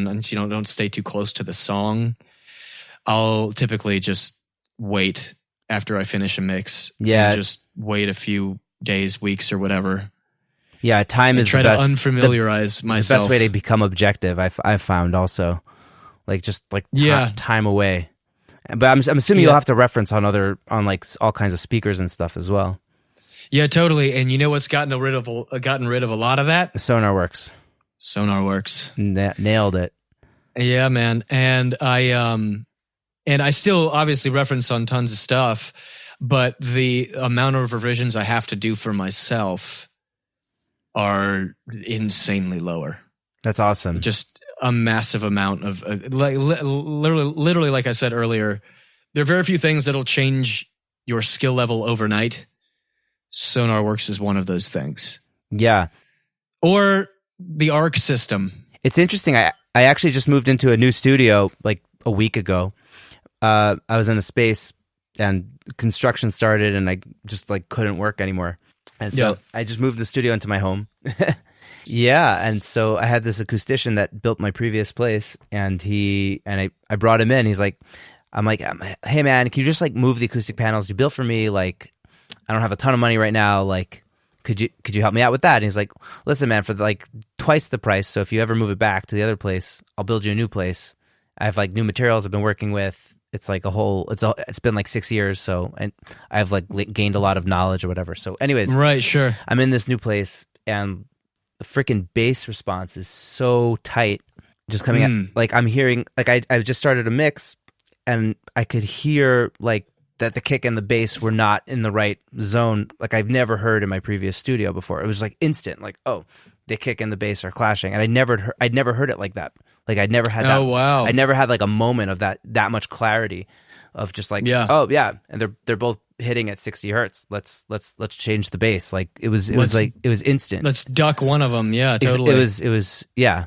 down and don't stay too close to the song, I'll typically just wait after I finish a mix. Yeah. And just wait a few days, weeks, or whatever. Yeah, time is try the best. To unfamiliarize myself. The best way to become objective. I've found also, time away. But I'm assuming you'll have to reference on like all kinds of speakers and stuff as well. Yeah, totally. And you know what's gotten rid of a lot of that? SonarWorks. Nailed it. Yeah, man. And I still obviously reference on tons of stuff, but the amount of revisions I have to do for myself are insanely lower. That's awesome. Just a massive amount of literally, like I said earlier, there are very few things that'll change your skill level overnight. SonarWorks is one of those things. Yeah. Or the ARC system. It's interesting. I actually just moved into a new studio like a week ago. I was in a space and construction started and I just like couldn't work anymore. And so I just moved the studio into my home. Yeah, and so I had this acoustician that built my previous place, and I brought him in. He's like, hey man, can you just like move the acoustic panels you built for me? Like, I don't have a ton of money right now. Like, could you help me out with that? And he's like, listen man, for like twice the price. So if you ever move it back to the other place, I'll build you a new place. I have like new materials I've been working with. It's like it's been like 6 years. So, and I've like gained a lot of knowledge or whatever. So anyways, right, sure. I'm in this new place and the freaking bass response is so tight. Just coming out, like I'm hearing, like I just started a mix and I could hear like that the kick and the bass were not in the right zone. Like I've never heard in my previous studio before. It was like instant, like, oh, the kick and the bass are clashing. And I'd never heard it like that. Like I'd never had that. Oh, wow. I never had like a moment of that much clarity of just like, oh yeah. And they're both hitting at 60 hertz. Let's change the bass. Like it was instant. Let's duck one of them. Yeah, totally. It was yeah.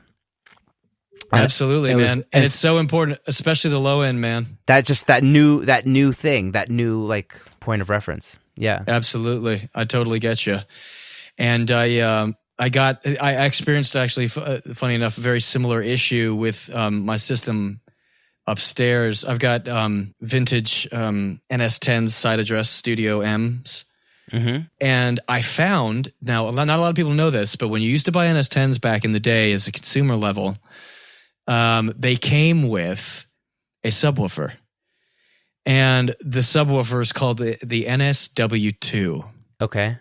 Absolutely, man. And it's so important, especially the low end, man. That new thing, that new like point of reference. Yeah. Absolutely. I totally get you. And I experienced actually, funny enough, a very similar issue with my system upstairs. I've got vintage NS10s side address Studio M's. Mm-hmm. And I found, now not a lot of people know this, but when you used to buy NS10s back in the day as a consumer level, they came with a subwoofer. And the subwoofer is called the NSW2. Okay.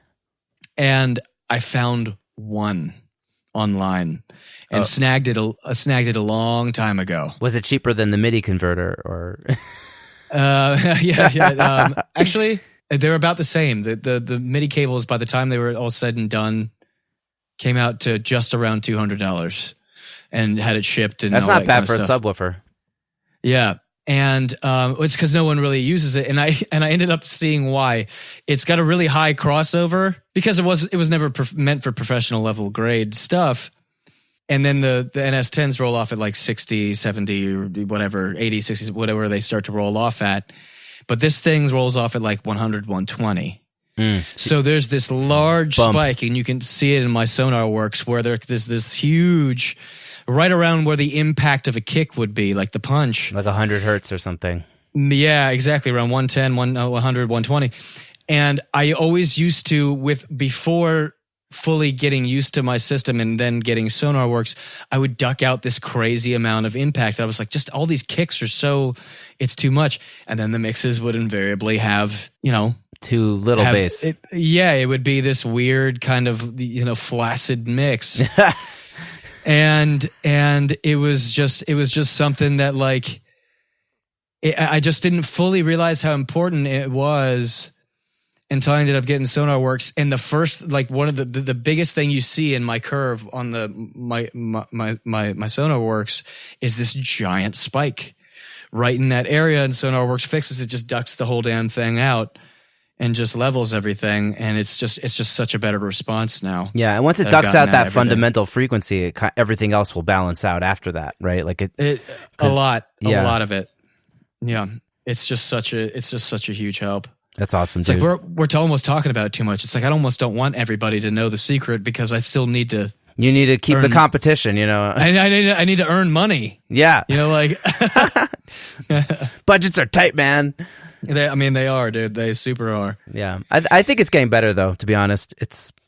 And I found one online and snagged it a long time ago. Was it cheaper than the MIDI converter or? Yeah. Actually, they're about the same. The MIDI cables, by the time they were all said and done, came out to just around $200 and had it shipped. And that's all not that bad kind for of a stuff. subwoofer. Yeah. And it's because no one really uses it, and I ended up seeing why. It's got a really high crossover because it was never meant for professional level grade stuff. And then the NS10s roll off at like 60, 70, or whatever, 80, 60, whatever they start to roll off at. But this thing rolls off at like 100, 120. So there's this large spike, and you can see it in my SonarWorks where there's this huge, right around where the impact of a kick would be, like the punch. Like 100 hertz or something. Yeah, exactly, around 110, 100, 120. And I always used to, before fully getting used to my system and then getting SonarWorks, I would duck out this crazy amount of impact. I was like, just all these kicks are it's too much. And then the mixes would invariably have, too little bass. It would be this weird kind of, flaccid mix. And it was just something that like, I just didn't fully realize how important it was until I ended up getting SonarWorks. And the first, like one of the biggest thing you see in my curve on my SonarWorks is this giant spike right in that area. And SonarWorks fixes it, just ducks the whole damn thing out and just levels everything, and it's just such a better response now. Yeah, and once it ducks out that fundamental frequency, everything else will balance out after that, right? Like a lot of it. Yeah, it's just such a huge help. That's awesome, dude. It's like we're almost talking about it too much. It's like I almost don't want everybody to know the secret because I still need to You need to keep the competition, you know. I need to earn money. Yeah. You know, like budgets are tight, man. They are, dude. They super are. Yeah. I think it's getting better though, to be honest.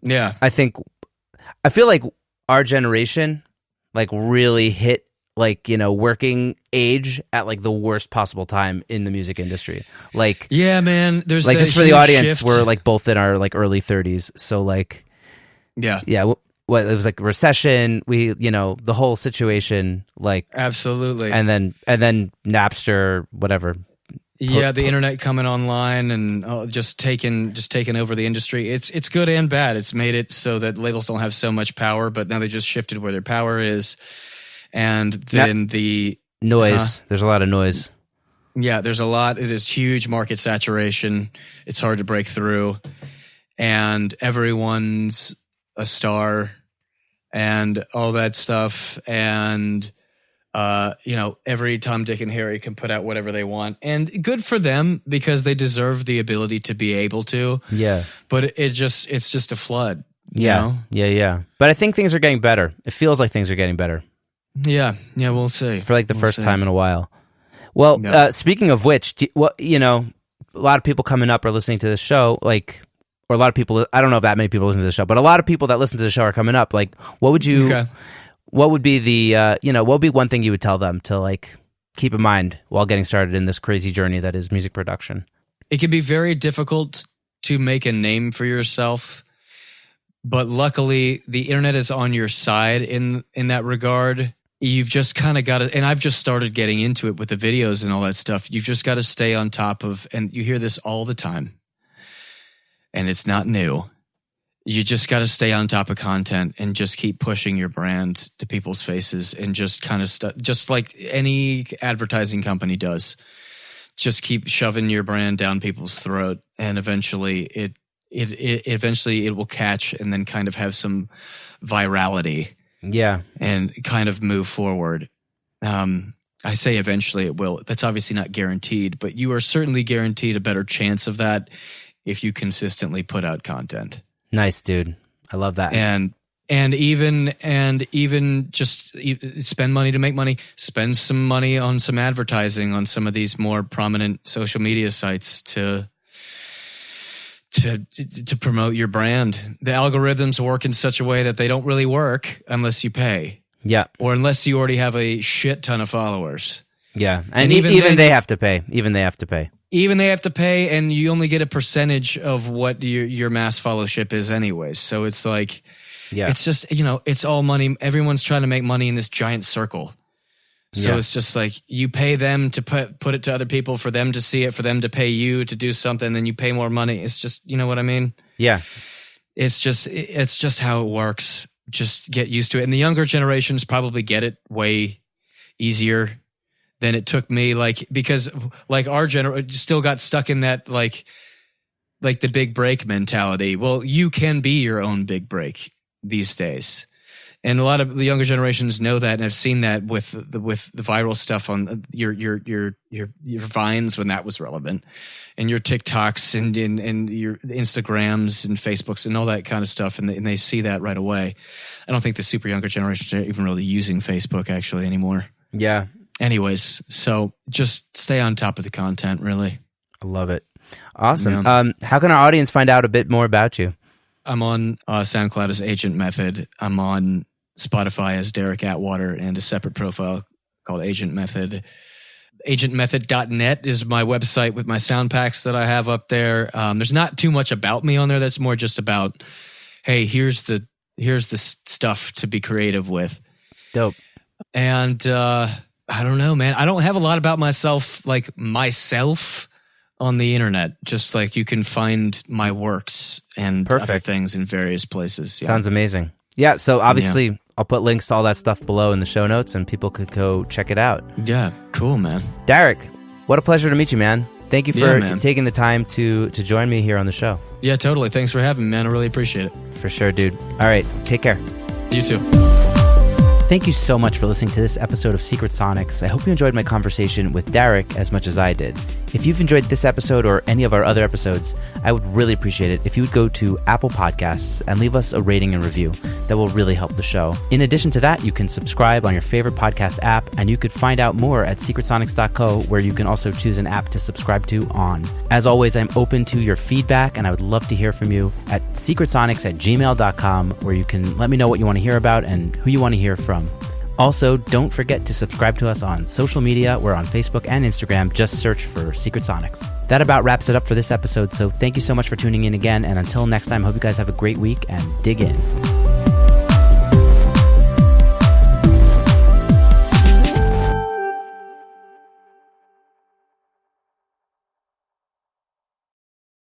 Yeah. I feel like our generation like really hit like, you know, working age at like the worst possible time in the music industry. Like, yeah, man, there's like, just for the audience, we're like both in our like early 30s. So like, yeah. What it was like recession, you know, the whole situation, like absolutely. And then Napster, whatever. Yeah, the internet coming online and just taking over the industry. It's good and bad. It's made it so that labels don't have so much power, but now they just shifted where their power is. And then the noise. There's a lot of noise. Yeah, there's huge market saturation. It's hard to break through. And everyone's a star and all that stuff. And, you know, every Tom, Dick, and Harry can put out whatever they want. And good for them because they deserve the ability to be able to. Yeah. But it's just a flood. Yeah. You know? Yeah. But I think things are getting better. It feels like things are getting better. Yeah. We'll see. For like the first time in a while. Well, speaking of which, you know, a lot of people coming up are listening to this show, like, or a lot of people, I don't know if that many people listen to the show, but a lot of people that listen to the show are coming up. Like, what would be the, you know, what would be one thing you would tell them to like keep in mind while getting started in this crazy journey that is music production? It can be very difficult to make a name for yourself, but luckily the internet is on your side in that regard. You've just kind of got to, and I've just started getting into it with the videos and all that stuff. You've just got to stay on top of, and you hear this all the time, and it's not new. You just got to stay on top of content and just keep pushing your brand to people's faces and just kind of just like any advertising company does. Just keep shoving your brand down people's throat, and eventually it will catch and then kind of have some virality. Yeah. And kind of move forward. I say eventually it will. That's obviously not guaranteed, but you are certainly guaranteed a better chance of that if you consistently put out content. Nice, dude. I love that. And even just spend money to make money. Spend some money on some advertising on some of these more prominent social media sites to promote your brand. The algorithms work in such a way that they don't really work unless you pay. Yeah. Or unless you already have a shit ton of followers. Yeah. And even they have to pay. Even they have to pay, and you only get a percentage of what your mass followership is anyways. So it's like, yeah, it's just, you know, it's all money. Everyone's trying to make money in this giant circle. So it's just like you pay them to put it to other people, for them to see it, for them to pay you to do something, then you pay more money. It's just, you know what I mean? Yeah. It's just how it works. Just get used to it. And the younger generations probably get it way easier than it took me, like, because like our generation still got stuck in that like the big break mentality. Well, you can be your own big break these days. And a lot of the younger generations know that and have seen that with the viral stuff on your Vines when that was relevant, and your TikToks and your Instagrams and Facebooks and all that kind of stuff, and they see that right away. I don't think the super younger generations are even really using Facebook actually anymore. Yeah. Anyways, so just stay on top of the content, really. I love it. Awesome. Yeah. How can our audience find out a bit more about you? I'm on SoundCloud as Agent Method. I'm on Spotify as Darrick Atwater, and a separate profile called Agent Method. AgentMethod.net is my website with my sound packs that I have up there. There's not too much about me on there. That's more just about, hey, here's the stuff to be creative with. Dope. And I don't know, man. I don't have a lot about myself on the internet. Just like you can find my works and other things in various places. Yeah. Sounds amazing. Yeah, so obviously I'll put links to all that stuff below in the show notes, and people could go check it out. Yeah, cool, man. Darrick, what a pleasure to meet you, man. Thank you for taking the time to join me here on the show. Yeah, totally. Thanks for having me, man. I really appreciate it. For sure, dude. All right, take care. You too. Thank you so much for listening to this episode of Secret Sonics. I hope you enjoyed my conversation with Darrick as much as I did. If you've enjoyed this episode or any of our other episodes, I would really appreciate it if you would go to Apple Podcasts and leave us a rating and review. That will really help the show. In addition to that, you can subscribe on your favorite podcast app, and you could find out more at secretsonics.co, where you can also choose an app to subscribe to on. As always, I'm open to your feedback, and I would love to hear from you at secretsonics@gmail.com, where you can let me know what you want to hear about and who you want to hear from. Also, don't forget to subscribe to us on social media. We're on Facebook and Instagram. Just search for Secret Sonics. That about wraps it up for this episode, so thank you so much for tuning in again, and until next time, hope you guys have a great week and dig in.